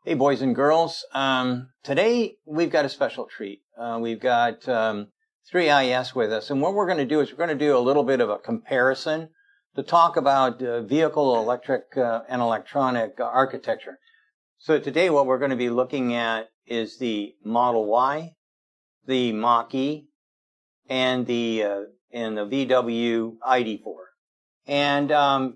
Hey, boys and girls. Today we've got a special treat. We've got 3IS with us, and what we're going to do is we're going to do a little bit of a comparison to talk about vehicle electric and electronic architecture. So today what we're going to be looking at is the Model Y, the Mach-E, and the VW ID.4. And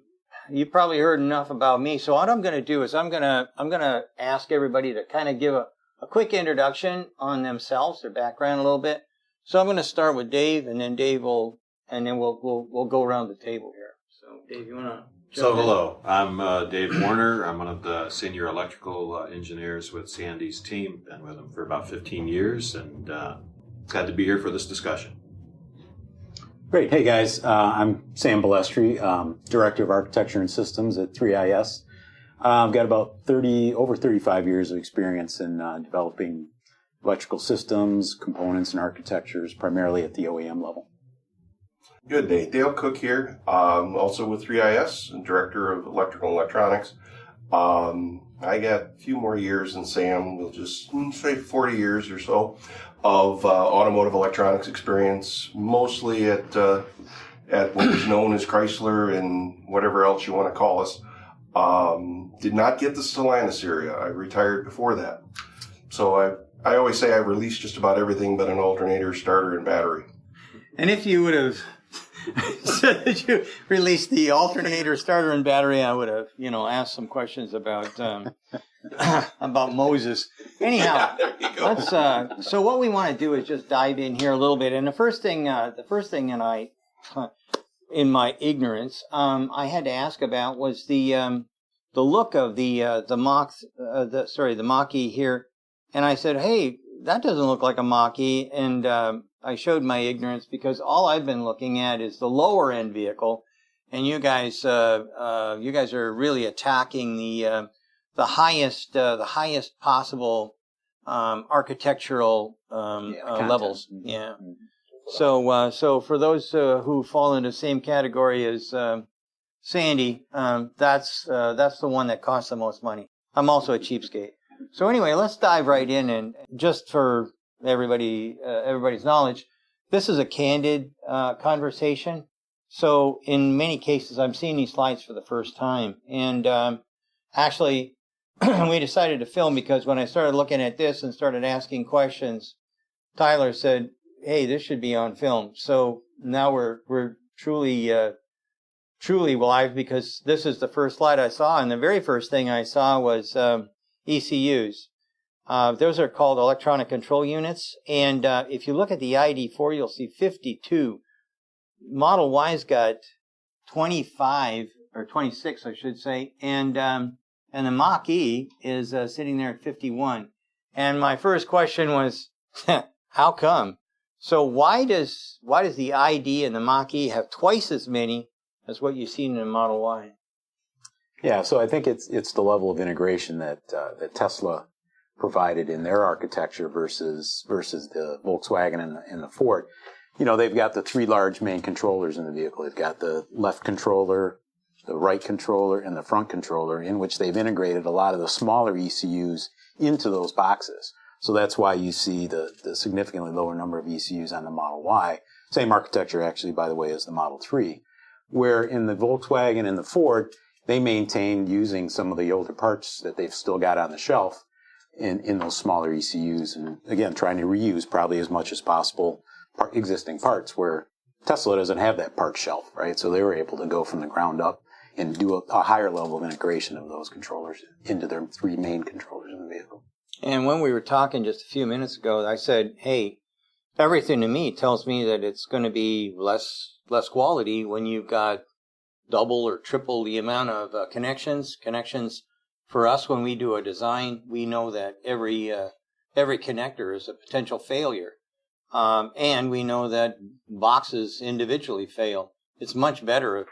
you've probably heard enough about me. So what I'm going to do is I'm going to ask everybody to kind of give a quick introduction on themselves, their background a little bit. So I'm going to start with Dave, and then we'll go around the table here. So Dave, you want to? So hello, I'm Dave Dwarner. I'm one of the senior electrical engineers with Sandy's team. Been with them for about 15 years, and glad to be here for this discussion. Great. Hey, guys. I'm sam.bellestri, Director of Architecture and Systems at 3IS. I've got about over 35 years of experience in developing electrical systems, components, and architectures, primarily at the OEM level. Good day. Dale.koch here, also with 3IS, and Director of Electrical and Electronics. I got a few more years than Sam. We'll just say 40 years or so of automotive electronics experience, mostly at what was known as Chrysler and whatever else you want to call us. Did not get the Stellantis area. I retired before that. So I always say I released just about everything but an alternator, starter, and battery. And if you would have said that you released the alternator, starter, and battery, I would have, asked some questions about about Moses. Anyhow, Yeah, there you go. So what we want to do is just dive in here a little bit. And the first thing that I, in my ignorance, I had to ask about was the look of the Mach-E here. And I said, hey, that doesn't look like a Mach-E. And I showed my ignorance because all I've been looking at is the lower end vehicle, and you guys are really attacking the highest possible architectural levels. Yeah. So for those who fall into the same category as Sandy, that's the one that costs the most money. I'm also a cheapskate. So anyway, let's dive right in, and just for everybody's knowledge, this is a candid conversation. So in many cases, I'm seeing these slides for the first time, and actually, we decided to film because when I started looking at this and started asking questions, Tyler said, "Hey, this should be on film." So now we're truly live because this is the first slide I saw, and the very first thing I saw was ECUs. Those are called electronic control units. And if you look at the ID.4, you'll see 52. Model Y's got 25, or 26, I should say. And the Mach-E is sitting there at 51. And my first question was, how come? So why does the ID and the Mach-E have twice as many as what you see in the Model Y? Yeah, so I think it's the level of integration that Tesla provided in their architecture versus the Volkswagen and the Ford. They've got the three large main controllers in the vehicle. They've got the left controller, the right controller, and the front controller, in which they've integrated a lot of the smaller ECUs into those boxes. So that's why you see the significantly lower number of ECUs on the Model Y. Same architecture, actually, by the way, as the Model 3. Where in the Volkswagen and the Ford, they maintain using some of the older parts that they've still got on the shelf in those smaller ECUs, and again, trying to reuse probably as much as possible existing parts, where Tesla doesn't have that part shelf, right? So they were able to go from the ground up and do a higher level of integration of those controllers into their three main controllers in the vehicle. And when we were talking just a few minutes ago, I said, hey, everything to me tells me that it's going to be less quality when you've got double or triple the amount of connections. For us, when we do a design, we know that every connector is a potential failure. And we know that boxes individually fail. It's much better if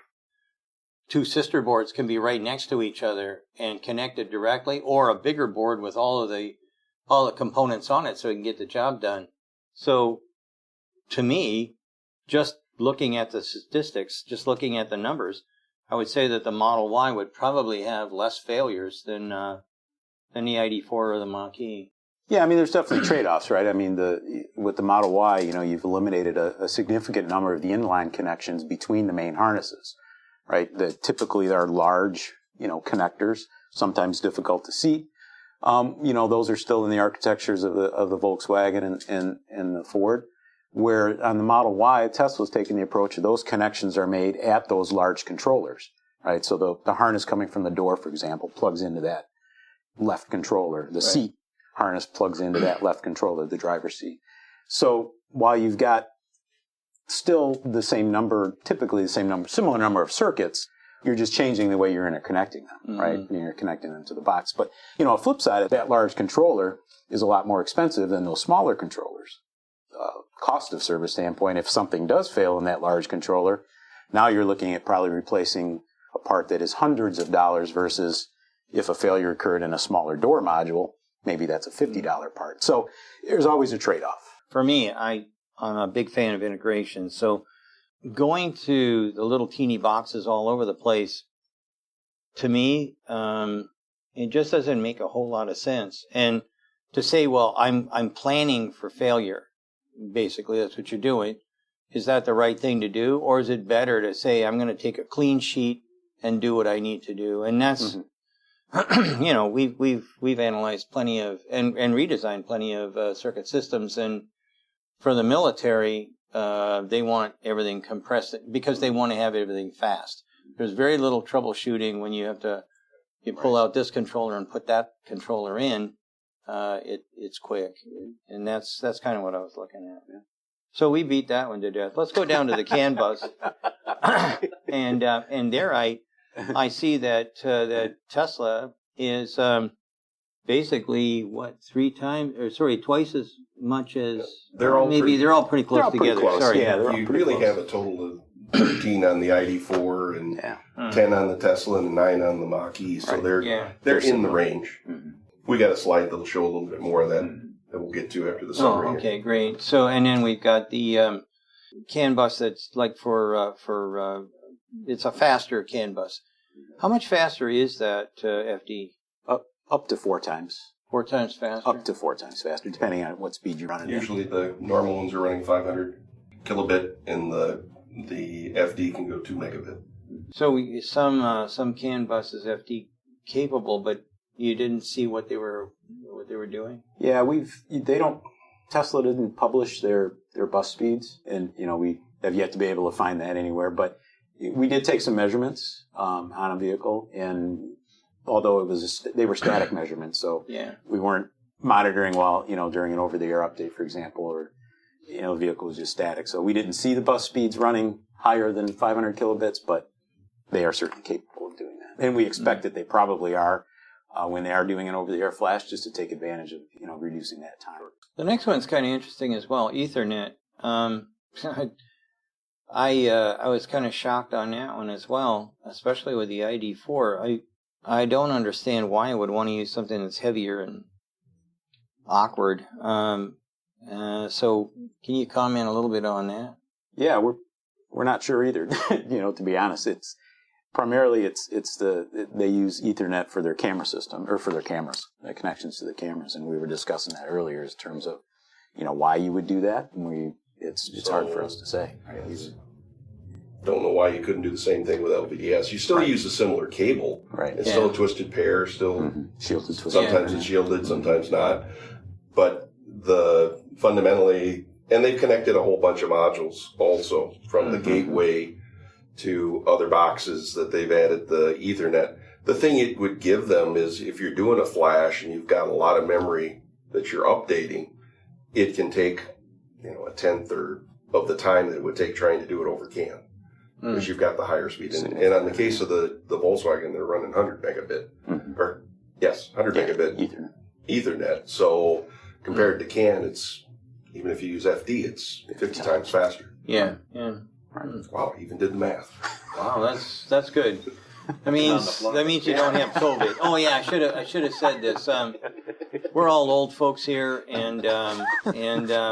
two sister boards can be right next to each other and connected directly, or a bigger board with all the components on it so we can get the job done. So to me, just looking at the statistics, just looking at the numbers, I would say that the Model Y would probably have less failures than than the ID.4 or the Mach-E. Yeah, I mean, there's definitely trade-offs, right? I mean, with the Model Y, you've eliminated a significant number of the inline connections between the main harnesses, right? That typically are large, connectors, sometimes difficult to see. Those are still in the architectures of the Volkswagen and the Ford. Where on the Model Y, Tesla's taking the approach of those connections are made at those large controllers, right? So the harness coming from the door, for example, plugs into that left controller. The seat harness plugs into that left controller, the driver's seat. So while you've got still the same number, typically the same number, similar number of circuits, you're just changing the way you're interconnecting them, right? You're connecting them to the box. But, a flip side of that large controller is a lot more expensive than those smaller controllers. Cost of service standpoint, if something does fail in that large controller, now you're looking at probably replacing a part that is hundreds of dollars versus if a failure occurred in a smaller door module, maybe that's a $50 part. So there's always a trade-off. For me, I'm a big fan of integration. So going to the little teeny boxes all over the place, to me, it just doesn't make a whole lot of sense. And to say, well, I'm planning for failure. Basically, that's what you're doing. Is that the right thing to do? Or is it better to say, I'm going to take a clean sheet and do what I need to do? And that's, we've analyzed plenty of, and redesigned plenty of circuit systems. And for the military, they want everything compressed because they want to have everything fast. There's very little troubleshooting when you pull out this controller and put that controller in. It's quick, and that's kind of what I was looking at. Yeah. So we beat that one to death. Let's go down to the CAN bus, and there I see that that Tesla is basically twice as much as they're all pretty close together. Close. Sorry, you really have a total of 13 on the ID.4 and 10 on the Tesla and 9 on the Mach-E. So they're in the range. Mm-hmm. We got a slide that'll show a little bit more of that we'll get to after the summary. Oh, okay, great. So, and then we've got the CAN bus that's like for it's a faster CAN bus. How much faster is that FD? Up to 4 times. 4 times faster? Up to 4 times faster, depending on what speed you're running. Usually the normal ones are running 500 kilobit, and the FD can go 2 megabit. So some CAN buses FD capable, but you didn't see what they were doing? Yeah, Tesla didn't publish their bus speeds, and we have yet to be able to find that anywhere. But we did take some measurements on a vehicle, and although they were static measurements, so we weren't monitoring while during an over-the-air update, for example, or the vehicle was just static. So we didn't see the bus speeds running higher than 500 kilobits, but they are certainly capable of doing that, and we expect that they probably are. When they are doing an over-the-air flash, just to take advantage of reducing that time. The next one's kind of interesting as well, Ethernet. I was kind of shocked on that one as well, especially with the ID.4. I don't understand why I would want to use something that's heavier and awkward. So can you comment a little bit on that? Yeah, we're not sure either. To be honest, it's. Primarily, they use Ethernet for their camera system, or for their cameras, the connections to the cameras, and we were discussing that earlier in terms of, why you would do that. And it's hard for us to say. Right? Don't know why you couldn't do the same thing with LVDS. You still use a similar cable. Right. It's still a twisted pair, still shielded. Sometimes it's shielded, sometimes not. But fundamentally, and they've connected a whole bunch of modules also from the gateway to other boxes that they've added the Ethernet. The thing it would give them is if you're doing a flash and you've got a lot of memory that you're updating, it can take, a tenth or of the time that it would take trying to do it over CAN. Because you've got the higher speed. And on the case of the Volkswagen, they're running 100 megabit. 100 megabit Ethernet. So compared to CAN, it's, even if you use FD, it's 50 times faster. Yeah. Wow, even did the math. Wow, that's good. That means you don't have COVID. Oh yeah, I should have said this. We're all old folks here, and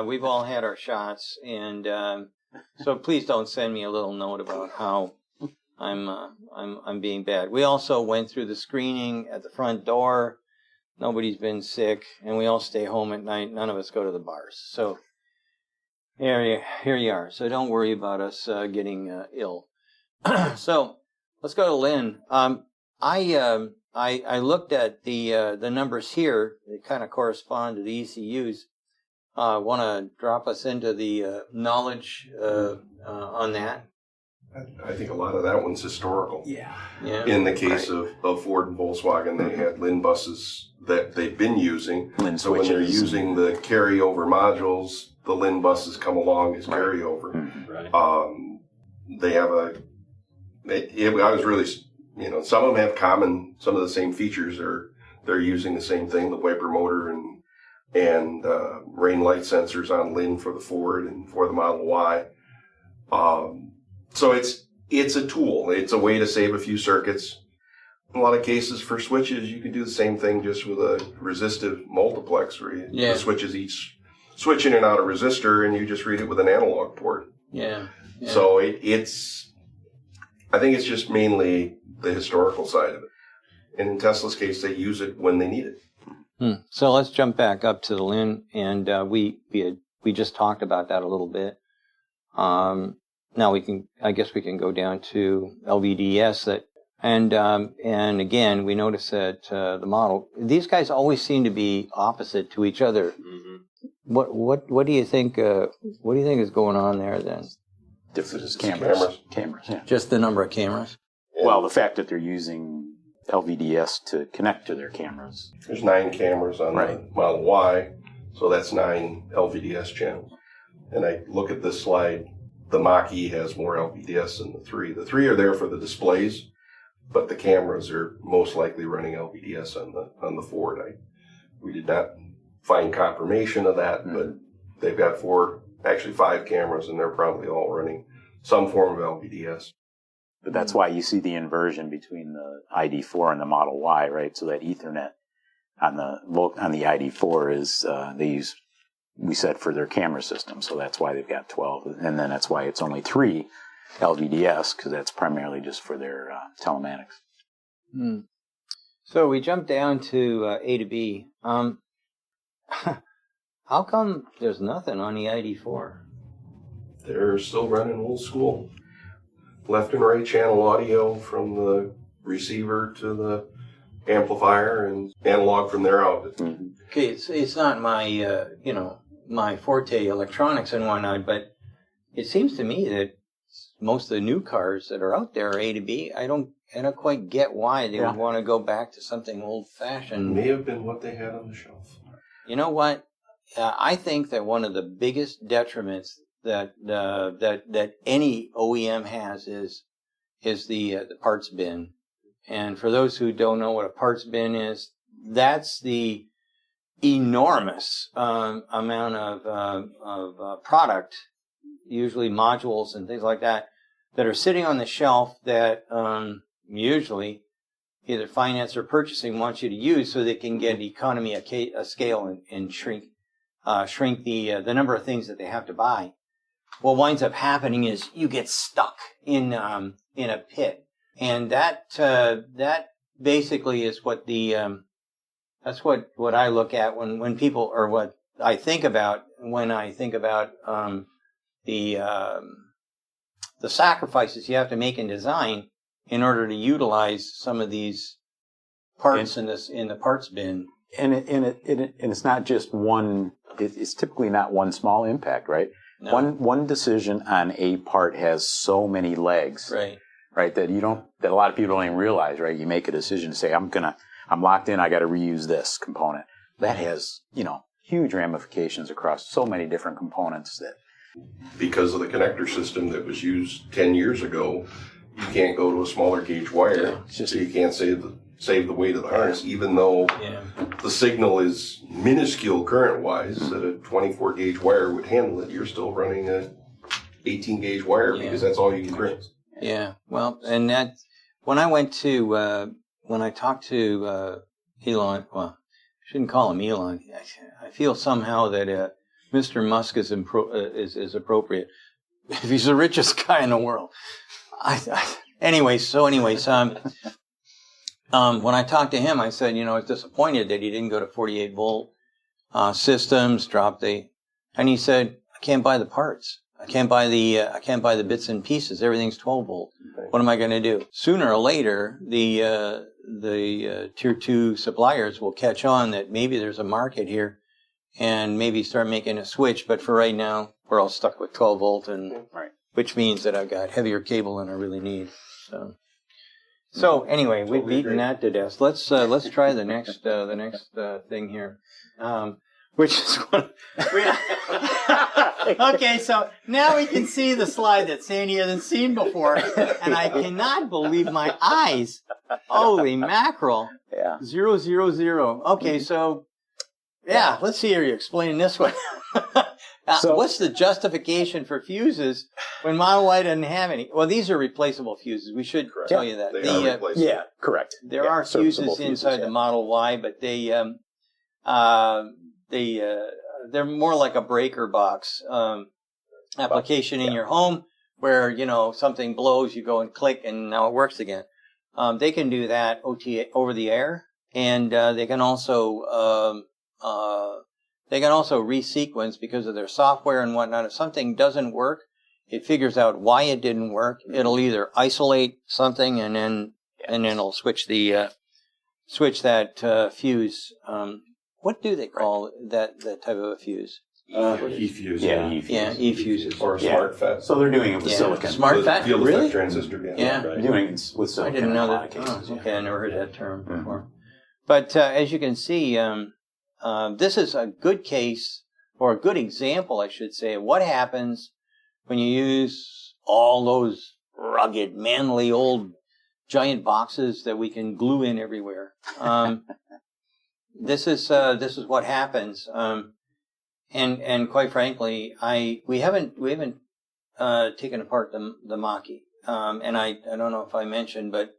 we've all had our shots, and so please don't send me a little note about how I'm being bad. We also went through the screening at the front door. Nobody's been sick, and we all stay home at night. None of us go to the bars. So here you are. So don't worry about us getting ill. So let's go to Lynn. I looked at the numbers here. They kind of correspond to the ECUs. Want to drop us into the knowledge on that? I think a lot of that one's historical. Yeah. In the case of Ford and Volkswagen, they had Lin buses that they've been using. Lin so when they're using the carryover modules, the Lin buses come along as carryover. Right. They have I was really, some of them have some of the same features. They're using the same thing, the wiper motor and rain light sensors on Lin for the Ford and for the Model Y. So it's a tool. It's a way to save a few circuits. In a lot of cases for switches, you can do the same thing just with a resistive multiplex where the switches each switch in and out a resistor and you just read it with an analog port. Yeah. So I think it's just mainly the historical side of it. And in Tesla's case, they use it when they need it. So let's jump back up to the Lin, and we just talked about that a little bit. Now I guess we can go down to LVDS and again we notice that the model, these guys always seem to be opposite to each other. Mm-hmm. What do you think? What do you think is going on there then? Different cameras. Yeah. Just the number of cameras. Well, the fact that they're using LVDS to connect to their cameras. There's 9 cameras on the Model Y, so that's 9 LVDS channels. And I look at this slide, the Mach-E has more LVDS than the 3. The 3 are there for the displays, but the cameras are most likely running LVDS on the Ford. We did not find confirmation of that, but they've got 5 cameras, and they're probably all running some form of LVDS. But that's why you see the inversion between the ID.4 and the Model Y, right? So that Ethernet on the ID.4 is they use, we said, for their camera system. So that's why they've got 12, and then that's why it's only 3 LVDS, because that's primarily just for their telematics. So we jump down to A to B. How come there's nothing on the ID.4? They're still running old school. Left and right channel audio from the receiver to the amplifier and analog from there out. Okay, it's not my my forte, electronics and whatnot, but it seems to me that most of the new cars that are out there are A to B. I don't quite get why they would want to go back to something old-fashioned. May have been what they had on the shelf. You know what? I think that one of the biggest detriments that any OEM has is the parts bin. And for those who don't know what a parts bin is, that's the enormous amount of product, usually modules and things like that are sitting on the shelf that usually either finance or purchasing wants you to use so they can get economy of scale and shrink the number of things that they have to buy. What winds up happening is you get stuck in a pit, and that basically is what that's what I look at when people, or what I think about when I think about the sacrifices you have to make in design in order to utilize some of these parts in the parts bin. And it's not just one. It's typically not one small impact, right? No. One decision on a part has so many legs, right? That a lot of people don't even realize, right? You make a decision to say, I'm locked in. I got to reuse this component. That has, huge ramifications across so many different components that. Because of the connector system that was used 10 years ago, you can't go to a smaller gauge wire, so you can't save the weight of the harness, even though the signal is minuscule current-wise, that a 24-gauge wire would handle it. You're still running a 18-gauge wire because that's all you can bring. Yeah, well, and that when I talked to Elon, well, I shouldn't call him Elon. I feel somehow that Mr. Musk is appropriate if he's the richest guy in the world. Anyways, when I talked to him, I said, I was disappointed that he didn't go to 48 volt systems, and he said, I can't buy the parts. I can't buy the bits and pieces. Everything's 12 volt. What am I going to do? Sooner or later, the tier 2 suppliers will catch on that maybe there's a market here and maybe start making a switch. But for right now, we're all stuck with 12 volt, which means that I've got heavier cable than I really need. So anyway, we've beaten that to death. Let's try the next thing here. Which is what okay, so now we can see the slide that Sandy hasn't seen before, and I cannot believe my eyes. Holy mackerel. Yeah. 0, 0, 0. Okay, so, let's see how you explain this one. What's the justification for fuses when Model Y doesn't have any? Well, these are replaceable fuses. We should tell you that. They are replaceable. Yeah, correct. There are fuses inside the Model Y, but they're more like a breaker box application in your home where, something blows, you go and click, and now it works again. They can do that over the air, and they can also resequence because of their software and whatnot. If something doesn't work, it figures out why it didn't work. It'll either isolate something and then it'll switch that fuse. What do they call that type of a fuse? E-fuse. Yeah, E-fuses. Or a smart FET. So they're doing it with silicon. Smart FET? Field Really? effect transistor. Yeah. They're doing it with silicon. I didn't know in a lot that. of cases. Okay, I never heard that term before. But as you can see, this is a good case, or a good example, I should say, of what happens when you use all those rugged, manly, old, giant boxes that we can glue in everywhere. This is what happens. And quite frankly, we haven't taken apart the Mach-E. And I don't know if I mentioned, but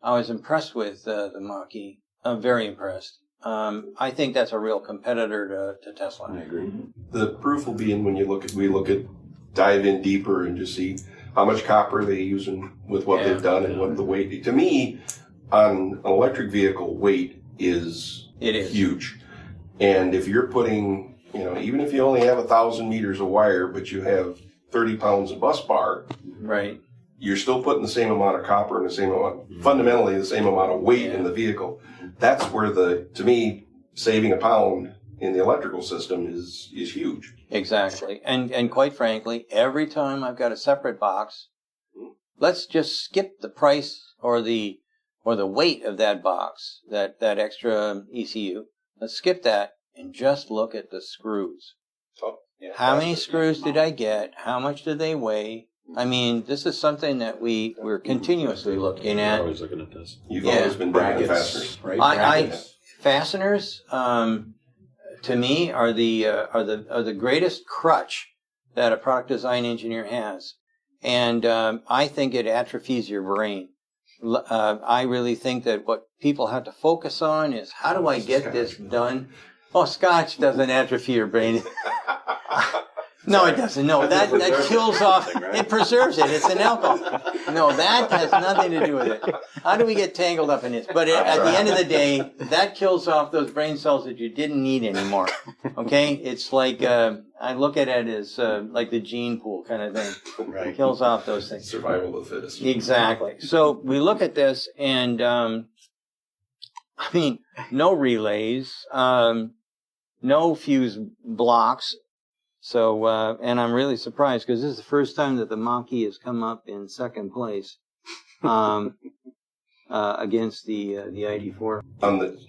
I was impressed with the Mach-E. I'm very impressed. I think that's a real competitor to Tesla. I agree. The proof will be in when we dive in deeper and just see how much copper they're using with what they've done and what the weight. To me, on an electric vehicle, weight is huge. And if you're putting, even if you only have 1,000 meters of wire, but you have 30 pounds of bus bar, right? You're still putting the same amount of copper and fundamentally the same amount of weight in the vehicle. That's where to me, saving a pound in the electrical system is huge. Exactly. And quite frankly, every time I've got a separate box, let's just skip the price or the weight of that box, that extra ECU. Let's skip that and just look at the screws. How many screws did I get? How much did they weigh? I mean, this is something that we're continuously looking at. We're always looking at this. You've always been doing fasteners, right? Fasteners, to me, are the greatest crutch that a product design engineer has, and I think it atrophies your brain. I really think that what people have to focus on is how do I get this done? Oh, Scotch doesn't atrophy your brain. No, it doesn't. No, that kills off. It preserves it. It's an alcohol. No, that has nothing to do with it. How do we get tangled up in this? But at the end of the day, that kills off those brain cells that you didn't need anymore. Okay? It's like, I look at it as like the gene pool kind of thing. Right. It kills off those things. Survival of the fittest. Exactly. So we look at this and, no relays, no fuse blocks. So, and I'm really surprised because this is the first time that the Mach-E has come up in second place against the ID.4.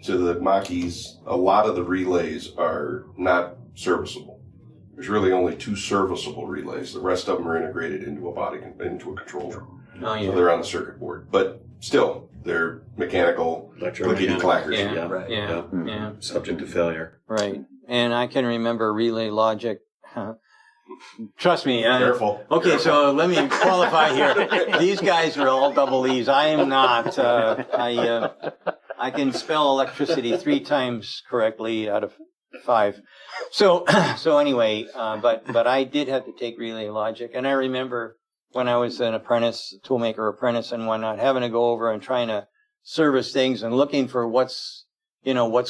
To the Mach-E's, a lot of the relays are not serviceable. There's really only 2 serviceable relays. The rest of them are integrated into a controller. Oh, yeah. So they're on the circuit board. But still, they're mechanical, clickety clackers. Yeah, Right. Yeah. Subject to failure. Right. And I can remember relay logic. Trust me. Careful. Okay, Careful. so let me qualify here. These guys are all double E's. I am not. I can spell electricity 3 times correctly out of 5. So anyway, but I did have to take relay logic, and I remember when I was an apprentice, toolmaker apprentice and whatnot, having to go over and trying to service things and looking for what's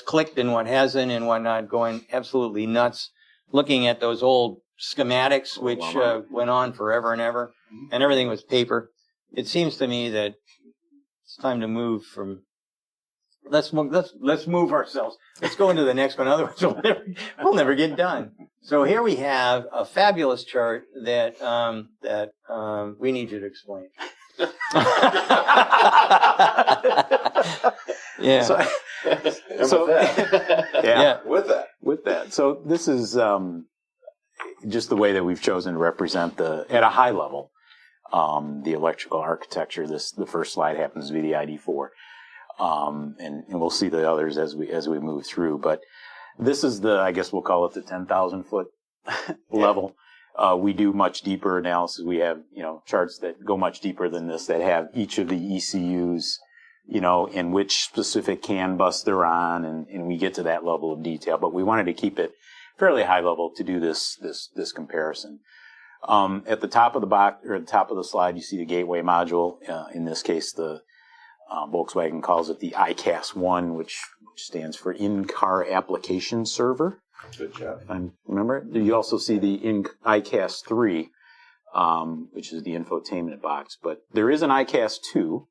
clicked and what hasn't and whatnot, going absolutely nuts, looking at those old schematics, which went on forever and ever, and everything was paper. It seems to me that it's time to move from. Let's move ourselves. Let's go into the next one. Otherwise, we'll never get done. So here we have a fabulous chart that we need you to explain. Yeah. With that. So this is just the way that we've chosen to represent at a high level, the electrical architecture. The first slide happens to be the ID.4. And we'll see the others as we move through. But this is I guess we'll call it the 10,000 foot level. We do much deeper analysis. We have, charts that go much deeper than this, that have each of the ECUs, and which specific CAN bus they're on, and we get to that level of detail. But we wanted to keep it fairly high level to do this comparison. At the top of the box, or at the top of the slide, you see the gateway module. In this case, the Volkswagen calls it the ICAS-1, which stands for In-Car Application Server. Good job. Remember it? You also see the ICAS-3, which is the infotainment box. But there is an ICAS-2,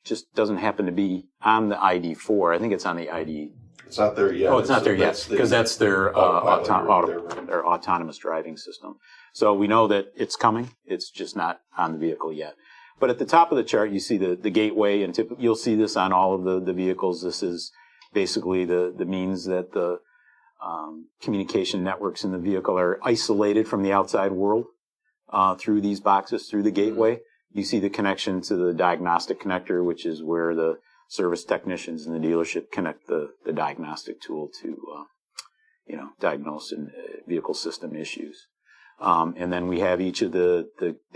just doesn't happen to be on the ID.4. I think it's on the ID. It's not there yet. Oh, it's not there yet, because that's their autonomous driving system. So we know that it's coming. It's just not on the vehicle yet. But at the top of the chart, you see the gateway, and you'll see this on all of the vehicles. This is basically the means that the communication networks in the vehicle are isolated from the outside world through these boxes, through the gateway. Mm-hmm. You see the connection to the diagnostic connector, which is where the service technicians in the dealership connect the diagnostic tool to diagnose vehicle system issues. And then we have each of the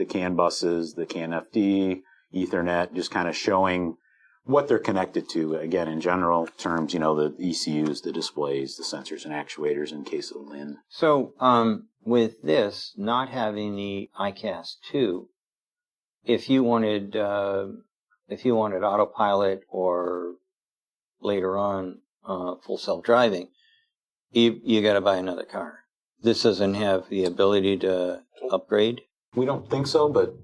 CAN buses, the CAN FD, Ethernet, just kind of showing what they're connected to. Again, in general terms, the ECUs, the displays, the sensors and actuators in case of LIN. So, with this not having the ICAS-2, if you wanted autopilot or later on full self-driving, you got to buy another car. This doesn't have the ability to upgrade? We don't think so, but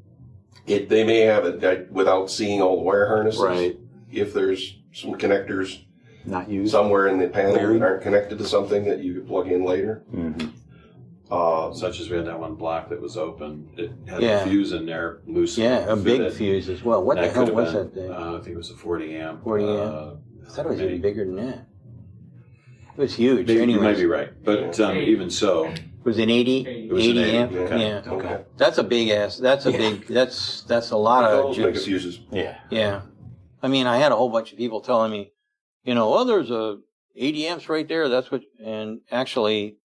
they may have it without seeing all the wire harnesses. Right. If there's some connectors not used somewhere in the panel that aren't connected to something that you could plug in later. Mm-hmm. Such as we had that one block that was open. It had a fuse in there, loose. Yeah, a big fuse as well. What the hell was that thing? I think it was a 40 amp. 40 amp? I thought it was even bigger than that. It was huge. You might be right, but even so, it was an 80. It was 80 amp. Yeah. Okay. That's a big ass. That's a big. That's a lot of juice. Fuses. Yeah. Yeah. I mean, I had a whole bunch of people telling me, there's a 80 amps right there. That's what. And actually,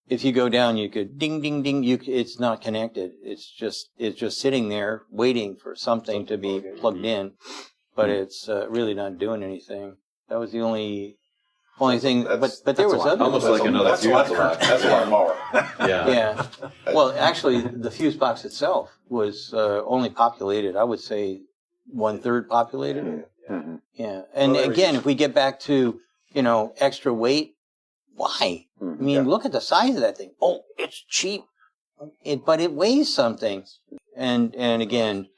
if you go down, you could ding, ding, ding. It's not connected. It's just sitting there waiting for something to be plugged in, but it's really not doing anything. That was the only thing. But there was other. Almost like another fuse box. That's a lot more. Yeah. Yeah. Well, actually, the fuse box itself was only populated, I would say, 1/3 populated. Mm-hmm. Yeah. And again, if we get back to, extra weight, why? I mean, look at the size of that thing. Oh, it's cheap. But it weighs something. And again,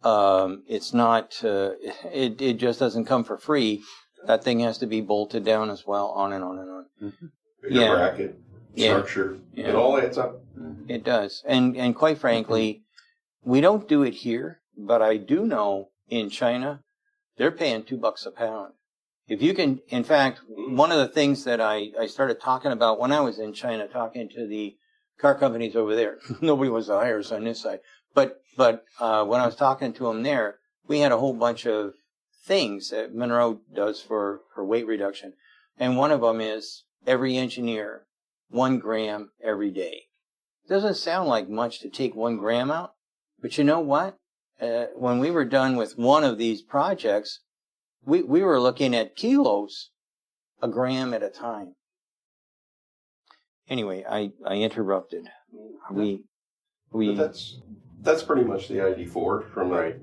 it's not, it just doesn't come for free. That thing has to be bolted down as well, on and on and on. Mm-hmm. Bigger bracket, structure, it all adds up. It does. And quite frankly, we don't do it here, but I do know in China, they're paying $2 a pound. If you can, in fact, one of the things that I started talking about when I was in China, talking to the car companies over there, nobody was to hire us on this side, but when I was talking to them there, we had a whole bunch of things that Munro does for weight reduction. And one of them is every engineer, 1 gram every day. Doesn't sound like much to take 1 gram out, but you know what? When we were done with one of these projects, we were looking at kilos, 1 gram at a time. Anyway, I interrupted. But That's pretty much the ID.4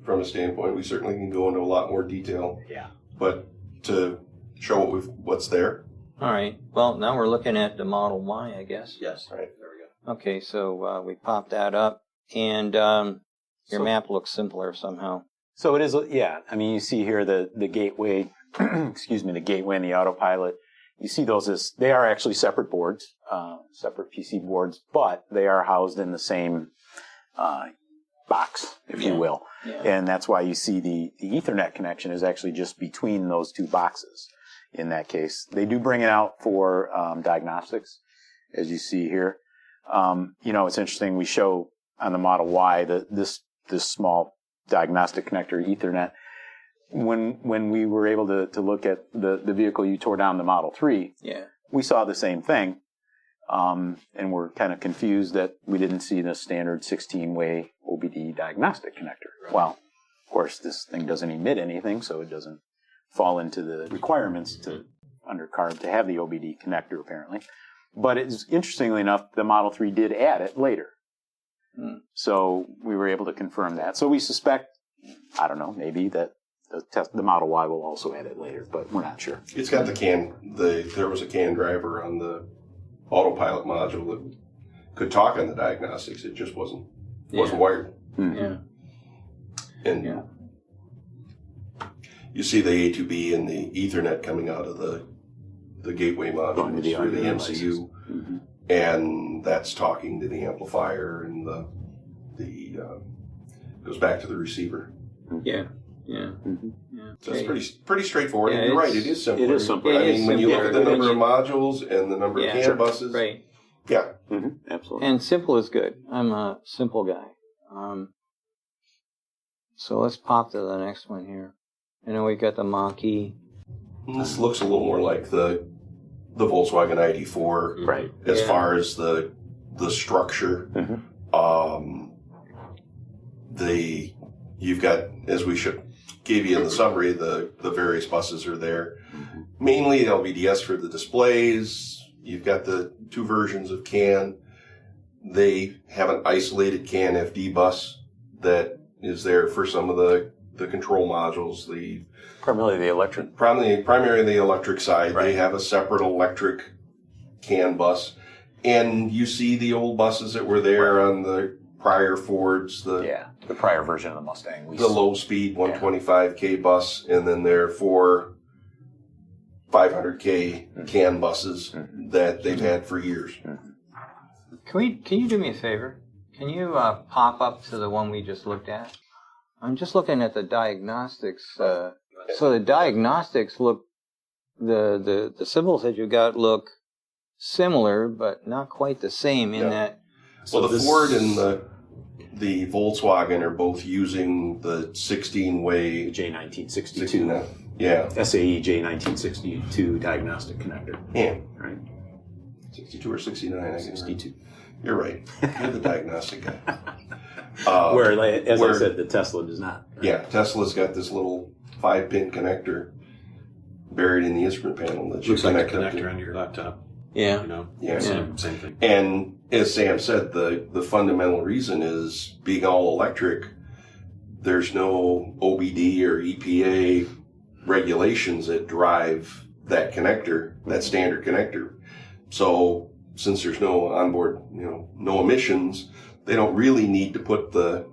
from a standpoint. We certainly can go into a lot more detail. Yeah. But to show what's there. All right. Well, now we're looking at the Model Y, I guess. Yes. Right. There we go. Okay, so we popped that up, and your map looks simpler somehow. So it is, yeah. I mean, you see here the gateway, excuse me, the gateway and the autopilot. You see those as, they are actually separate boards, separate PC boards, but they are housed in the same box, if you will. Yeah. And that's why you see the Ethernet connection is actually just between those two boxes in that case. They do bring it out for diagnostics, as you see here. It's interesting, we show on the Model Y this small diagnostic connector Ethernet. When we were able to look at the vehicle you tore down, the Model 3, Yeah. we saw the same thing. And we're kind of confused that we didn't see the standard 16-way OBD diagnostic connector. Right. Well, of course, this thing doesn't emit anything, so it doesn't fall into the requirements under CARB to have the OBD connector, apparently. But it's interestingly enough, the Model 3 did add it later. So we were able to confirm that. So we suspect, I don't know, maybe that the Model Y will also add it later, but we're not sure. It's got there was a CAN driver on the autopilot module that could talk on the diagnostics. It just wasn't wired. Mm-hmm. Yeah. And you see the A2B and the Ethernet coming out of the gateway module through the MCU, mm-hmm. and that's talking to the amplifier, and the goes back to the receiver. Yeah. Yeah. Mm-hmm. Yeah. So it's pretty straightforward. Yeah, and you're right, it is simpler. It is simpler. I mean, when you look at the simpler. number of modules and the number of CAN buses, Right. yeah. Mm-hmm. Absolutely. And simple is good. I'm a simple guy. So let's pop to the next one here. I know we got the Mach-E. This looks a little more like the Volkswagen ID.4, right. as far as the structure. Mm-hmm. You've got, as we gave you in the summary, the various buses are there. Mm-hmm. Mainly LVDS for the displays. You've got the two versions of CAN. They have an isolated CAN FD bus that is there for some of the control modules. Primarily the electric. Primarily the electric side. Right. They have a separate electric CAN bus. And you see the old buses that were there on the prior Fords. The prior version of the Mustang. The low-speed 125K bus, and then there are 4 500K CAN buses that they've had for years. Can you do me a favor? Can you pop up to the one we just looked at? I'm just looking at the diagnostics. So the diagnostics look, the symbols that you got look similar, but not quite the same in that. So the Ford and the Volkswagen are both using the 16-way J1962. Yeah. SAE J1962 diagnostic connector. Yeah. Right. 62 or 69, I guess. 62. You're right. You're the diagnostic guy. As I said, the Tesla does not. Right? Yeah, Tesla's got this little 5-pin connector buried in the instrument panel that you Looks like a connect connector on your laptop. Yeah. Same thing. And as Sam said, the fundamental reason is being all electric, there's no OBD or EPA regulations that drive that connector, that standard connector. So since there's no onboard, no emissions, they don't really need to put the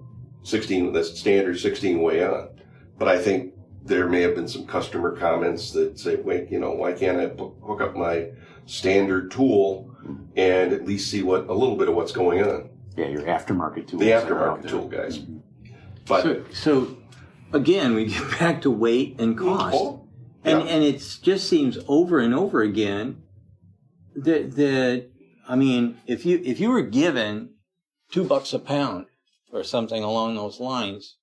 standard 16-way on. But I think there may have been some customer comments that say, wait, why can't I hook up my standard tool and at least see a little bit of what's going on? Yeah, your aftermarket tool. The aftermarket tool guys. Mm-hmm. But so again, we get back to weight and cost. And it just seems over and over again that I mean, if you were given $2 a pound or something along those lines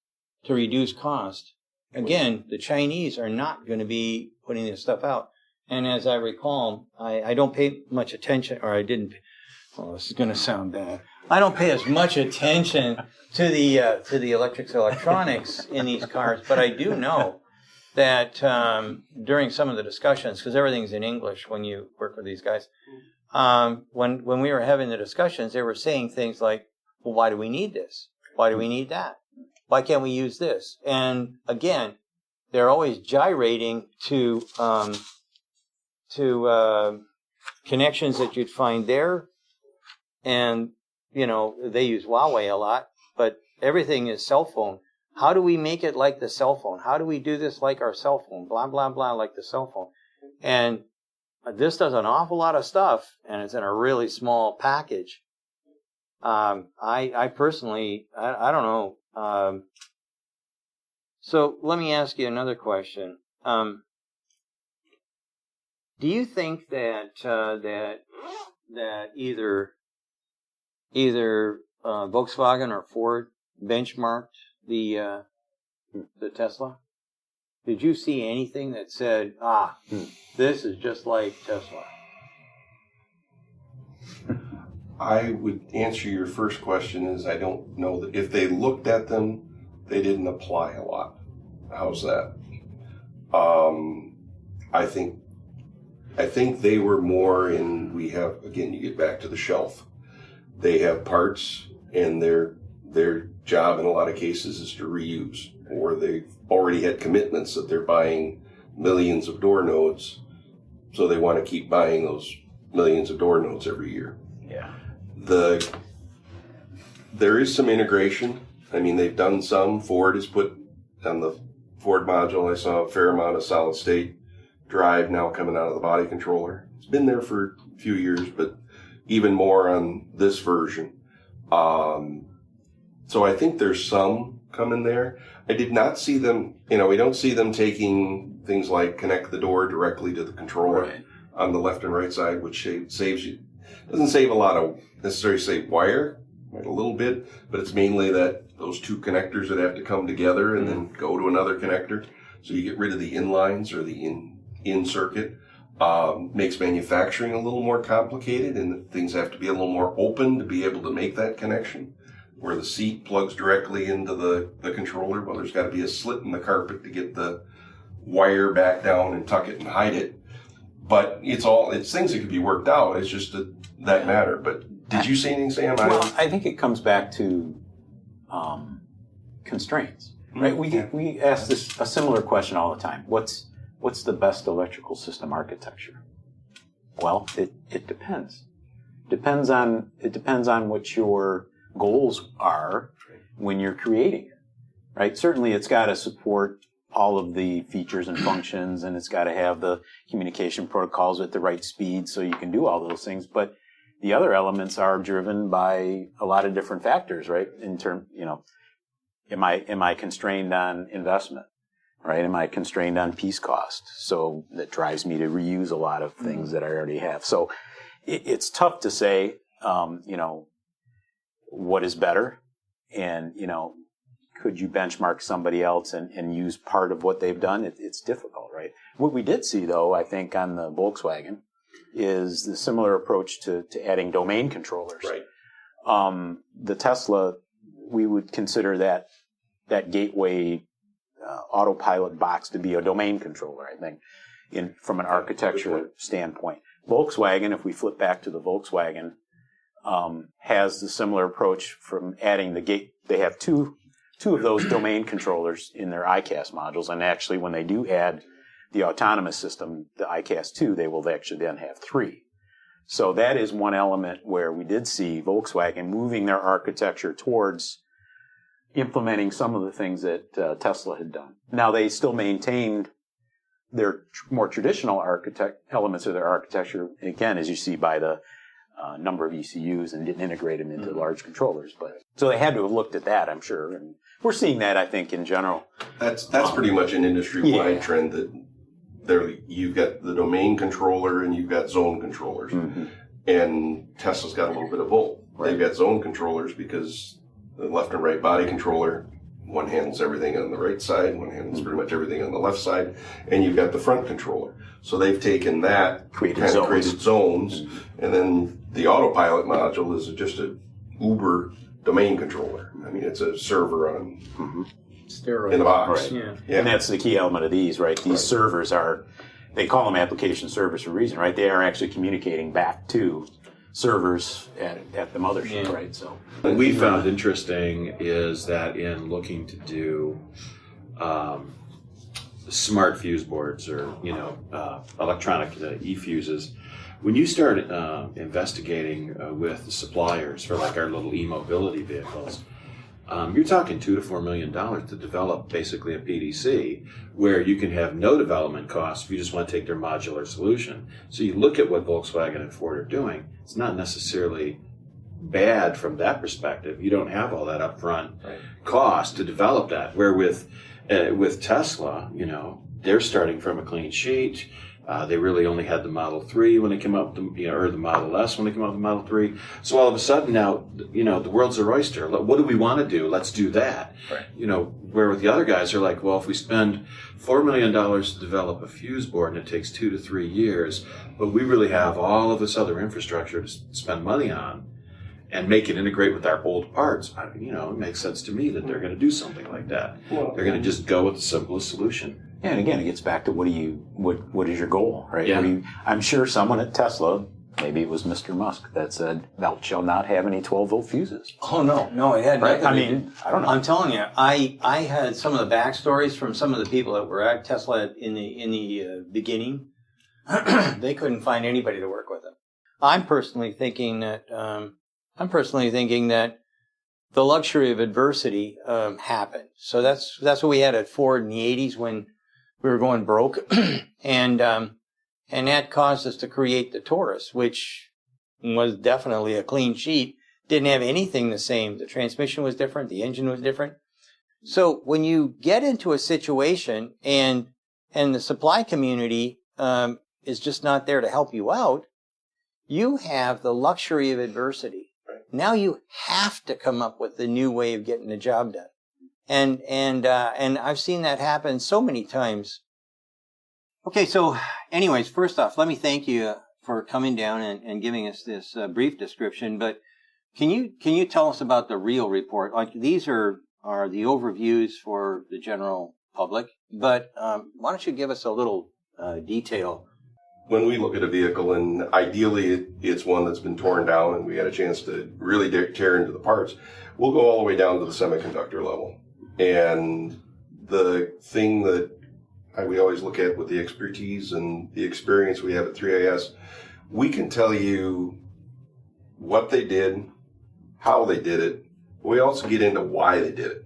to reduce cost, again, the Chinese are not going to be putting this stuff out. And as I recall, I don't pay much attention, or I didn't. Oh, this is going to sound bad. I don't pay as much attention to the electronics in these cars, but I do know that during some of the discussions, because everything's in English when you work with these guys, when we were having the discussions, they were saying things like, "Well, why do we need this?" Why do we need that? Why can't we use this? And again, they're always gyrating to connections that you'd find there. And, they use Huawei a lot, but everything is cell phone. How do we make it like the cell phone? How do we do this like our cell phone? Blah, blah, blah, like the cell phone. And this does an awful lot of stuff, and it's in a really small package. I personally, I don't know. So let me ask you another question. Do you think that either Volkswagen or Ford benchmarked the Tesla? Did you see anything that said, this is just like Tesla? I would answer your first question is I don't know that if they looked at them, they didn't apply a lot. How's that? I think they were more in, we have, again, you get back to the shelf. They have parts, and their job in a lot of cases is to reuse, or they've already had commitments that they're buying millions of door nodes, so they want to keep buying those millions of door nodes every year. Yeah. There is some integration. I mean, they've done some. Ford has put on the Ford module, I saw a fair amount of solid state drive now coming out of the body controller. It's been there for a few years, but even more on this version. So I think there's some coming there. I did not see them, we don't see them taking things like connect the door directly to the controller on the left and right side, which saves you. Doesn't save a lot of necessarily save wire, a little bit, but it's mainly that those two connectors that have to come together and then go to another connector. So you get rid of the inlines or the in circuit. Makes manufacturing a little more complicated, and things have to be a little more open to be able to make that connection. Where the seat plugs directly into the controller, well, there's got to be a slit in the carpet to get the wire back down and tuck it and hide it. But it's things that could be worked out. It's just that matter. But did you see anything, Sam? Well, I think it comes back to constraints, right? We ask a similar question all the time. What's the best electrical system architecture? Well, it depends. Depends on what your goals are when you're creating it, right? Certainly, it's got to support all of the features and functions, and it's got to have the communication protocols at the right speed so you can do all those things. But the other elements are driven by a lot of different factors, right? In terms, am I constrained on investment, right? Am I constrained on piece cost? So that drives me to reuse a lot of things that I already have. So it's tough to say, what is better, and could you benchmark somebody else and use part of what they've done? It's difficult, right? What we did see, though, I think on the Volkswagen is the similar approach to adding domain controllers. Right. The Tesla, we would consider that gateway autopilot box to be a domain controller, I think, from an architecture standpoint. Volkswagen, if we flip back to the Volkswagen, has the similar approach from adding the gate. They have two of those domain controllers in their ICAS modules, and actually when they do add the autonomous system, the ICAS 2, they will actually then have 3. So that is one element where we did see Volkswagen moving their architecture towards implementing some of the things that Tesla had done. Now, they still maintained their more traditional elements of their architecture, again, as you see by the number of ECUs, and didn't integrate them into large controllers. But so they had to have looked at that, I'm sure. And we're seeing that, I think, in general. That's pretty much an industry-wide trend that you've got the domain controller and you've got zone controllers. Mm-hmm. And Tesla's got a little bit of both. Right. They've got zone controllers because the left and right body controller, one handles everything on the right side, one handles pretty much everything on the left side, and you've got the front controller. So they've taken that, created zones, and then the autopilot module is just an Uber domain controller. I mean, it's a server on steroids in the box. Right. Yeah. And that's the key element of these, right? These servers they call them application servers for a reason, right? They are actually communicating back to servers at the mothership, right? So what we found interesting is that in looking to do smart fuse boards or electronic e-fuses, when you start investigating with the suppliers for like our little e-mobility vehicles, you're talking $2 to $4 million to develop basically a PDC where you can have no development costs if you just want to take their modular solution. So you look at what Volkswagen and Ford are doing, it's not necessarily bad from that perspective. You don't have all that upfront cost to develop that. Where with Tesla, they're starting from a clean sheet. They really only had the Model 3 when they came up, or the Model S when they came up with the Model 3. So all of a sudden now, the world's their oyster. What do we want to do? Let's do that. Right. Where with the other guys are like, well, if we spend $4 million to develop a fuse board and it takes 2 to 3 years, but we really have all of this other infrastructure to spend money on and make it integrate with our old parts, it makes sense to me that they're going to do something like that. They're going to just go with the simplest solution. Yeah, and again, it gets back to what is your goal, right? Yeah. I'm sure someone at Tesla, maybe it was Mr. Musk, that said, "Thou shalt not have any 12-volt fuses." Oh no, it had Right? nothing. I don't know. I'm telling you, I had some of the backstories from some of the people that were at Tesla in the beginning. They couldn't find anybody to work with them. I'm personally thinking that the luxury of adversity happened. So that's what we had at Ford in the 80s when we were going broke, and that caused us to create the Taurus, which was definitely a clean sheet. Didn't have anything the same. The transmission was different. The engine was different. So when you get into a situation and the supply community is just not there to help you out, you have the luxury of adversity. Right. Now you have to come up with a new way of getting the job done. And I've seen that happen so many times. Okay, so anyways, first off, let me thank you for coming down and giving us this brief description. But can you tell us about the real report? Like these are the overviews for the general public, but why don't you give us a little detail? When we look at a vehicle, and ideally it's one that's been torn down and we had a chance to really tear into the parts, we'll go all the way down to the semiconductor level. And the thing that we always look at with the expertise and the experience we have at 3IS, we can tell you what they did, how they did it. We also get into why they did it.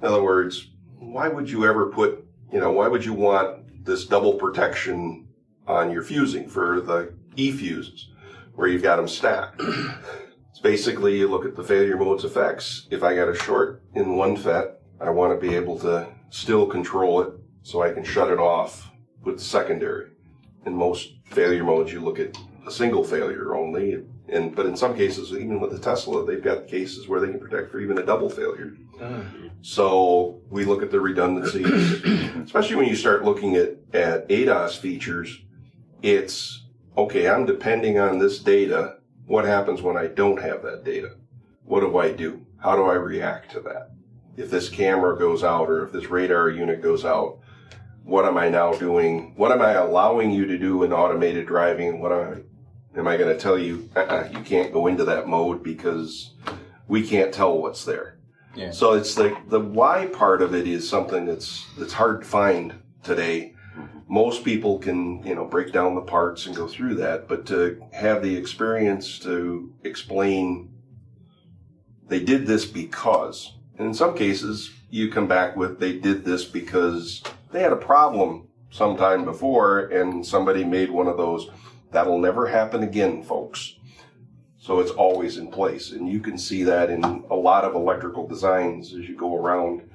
In other words, why would you ever why would you want this double protection on your fusing for the E-fuses where you've got them stacked? It's basically, you look at the failure modes effects. If I got a short in one FET, I want to be able to still control it so I can shut it off with the secondary. In most failure modes, you look at a single failure only. But in some cases, even with the Tesla, they've got cases where they can protect for even a double failure. So we look at the redundancies, especially when you start looking at ADAS features. It's, okay, I'm depending on this data. What happens when I don't have that data? What do I do? How do I react to that? If this camera goes out or if this radar unit goes out, what am I now doing? What am I allowing you to do in automated driving? What am I going to tell you? You can't go into that mode because we can't tell what's there. Yeah. So it's like the why part of it is something that's hard to find today. Most people can, break down the parts and go through that, but to have the experience to explain they did this because, and in some cases you come back with they did this because they had a problem sometime before and somebody made one of those. That'll never happen again, folks. So it's always in place, and you can see that in a lot of electrical designs as you go around.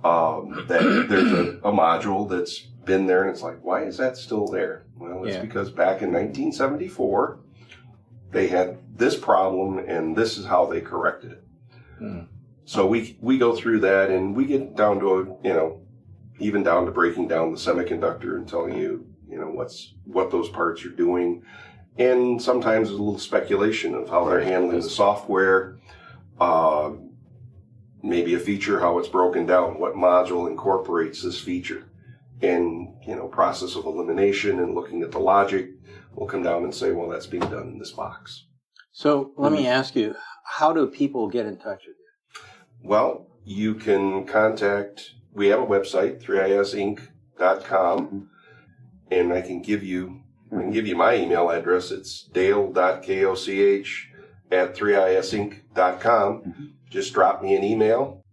That there's a module that's been there, and it's like, why is that still there? Well, it's because back in 1974, they had this problem, and this is how they corrected it. So we go through that, and we get down to even down to breaking down the semiconductor and telling you, what those parts are doing. And sometimes there's a little speculation of how they're handling the software, maybe a feature, how it's broken down, what module incorporates this feature. And, process of elimination and looking at the logic, we'll come down and say, well, that's being done in this box. So let me ask you, how do people get in touch with you? Well, you can contact, we have a website, 3isinc.com, and I can give you my email address. It's dale.koch at 3isinc.com. Just drop me an email.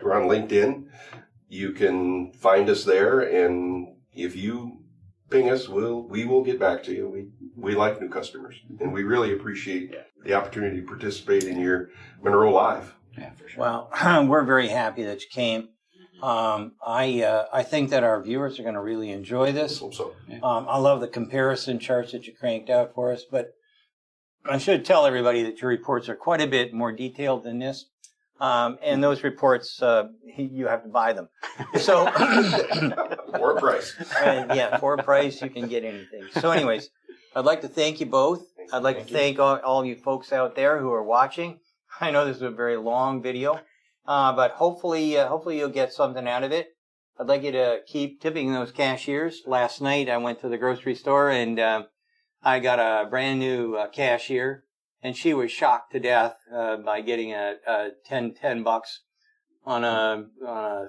We're on LinkedIn. You can find us there, and if you ping us, we will get back to you. We like new customers, and we really appreciate the opportunity to participate in your Munro Live. Yeah, for sure. Well, we're very happy that you came. I think that our viewers are going to really enjoy this. I hope so. I love the comparison charts that you cranked out for us, but I should tell everybody that your reports are quite a bit more detailed than this. And those reports, you have to buy them. So, For a price. For a price, you can get anything. So anyways, I'd like to thank you both. I'd like to thank all you folks out there who are watching. I know this is a very long video, but hopefully you'll get something out of it. I'd like you to keep tipping those cashiers. Last night I went to the grocery store and I got a brand new cashier, and she was shocked to death by getting a $10 on a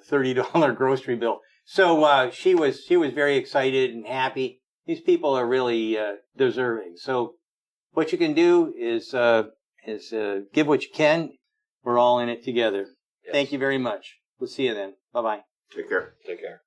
$30 grocery bill. So she was very excited and happy. These people are really deserving. So what you can do is give what you can. We're all in it together. Yes. Thank you very much. We'll see you then. Bye-bye. Take care. Take care.